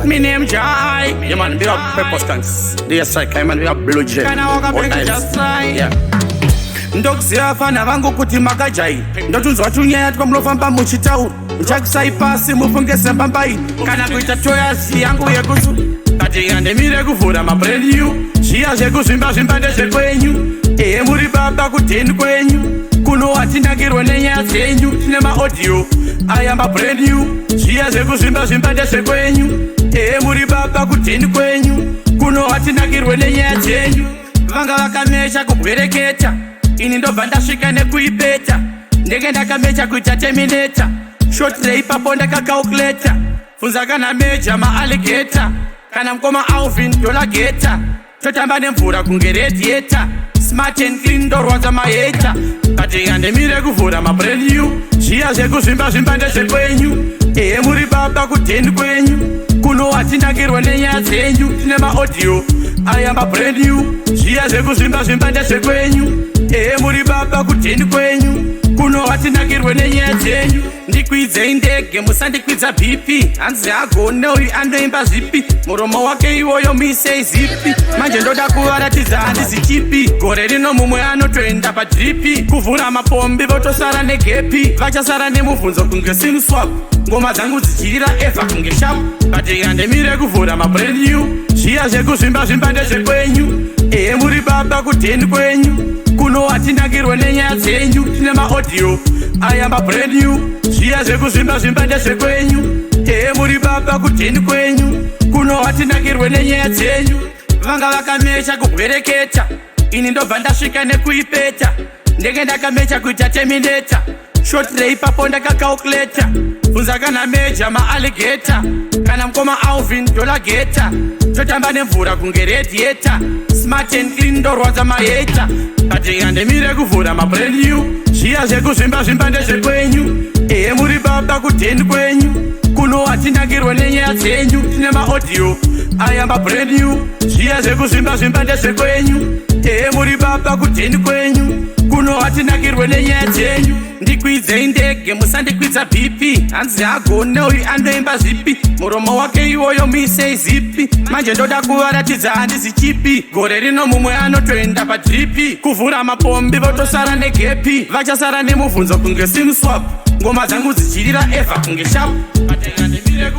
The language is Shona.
me name Jai. Yeah man, we have purpose stance. They strike, man, we have blue jet. Can I walk up and just fly? Yeah. Ndokuziva fana vangu kuti makajai ndotunzwa tunyaya twamulofamba muchitauri nchakusai pasi mufungese mbambai kana kuita toyasi yangu yekusu katika ndemire kuvhura mabrand new zviya zvekuzvimba zvimba ndezvekwenyu muri baba kudheni kwenyu kuno watinakirwa nenyaya dzenyu tine maaudio aya mabrand new zviya zvekuzvimba zvimba ndezvekwenyu muri baba kudheni kwenyu kuno watinakirwa nenyaya dzenyu vanga vakamesha kubwereketa ini ndobva ndasvika nekuipeta ndenge ndakamecha kuita terminator shortray ipapo ndakacalculata funza kana meja maalligata kana mukoma alvin dolageta totamba nemvura kunge radiator smart and clean ndorwadza maheta katika ndemire kuvhura mabrand new zviya zvekuzvimba zvimba ndezvekwenyu muri baba kudheni kwenyu kuno watinakirwa nenyaya dzenyu tine maaudio aya mabrand new zviya zvekuzvimba zvimba ndezvekwenyu muri baba kudheni kwenyu kuno watinakirwe nenyaya dzenyu ndikwidzei ndege musandikwidza bp hanzi agone uyu anoimba zvipi muromo wake iwoyo muisei zipi manje ndoda kuvaratidza handizi chipi gore rino mumwe anotoenda padripi kuvhura mapombi votosara negepi vachasara nemubvunzo kunge sim swap ngoma dzangu dzichirira eva kunge shap katika ndemire kuvhura mabrand new zviya zvekuzvimba zvimba ndezvekwenyu muri baba kudheni kwenyu kuno watinakirwe nenyaya dzenyu tine maaudio aya mabrand new zviya zvekuzvimba zvimba ndezvekwenyu muri baba kudheni kwenyu kuno watinakirwe nenyaya dzenyu vanga vakamesha kubwereketa ini ndobva ndasvika nekuipeta ndenge ndakamecha kuita terminator shortray ipapo ndakacalculata funza kana meja maalligata kana mukoma alvin dolageta totamba nemvura kunge radiator smart and clean ndorwadza maheta katika ndemire kuvhura mabrand new zviya zvekuzvimba zvimba ndezvekwenyu muri baba kudheni kwenyu kuno watinakirwe nenyaya dzenyu tine maaudio aya mabrand new zviya zvekuzvimba zvimba ndezvekwenyu muri baba kudheni kwenyu kuno watinakirwe nenyaya dzenyu ndikwidzei ndege musandikwidza bp hanzi agone uyu anoimba zvipi muromo wake iwoyo muisei zipi manje ndoda kuvaratidza handizi chipi gore rino mumwe anotoenda padripi kuvhura mapombi votosara negepi vachasara nemubvunzo kunge sim swap ngoma dzangu dzichirira eva kunge shap katika ndemire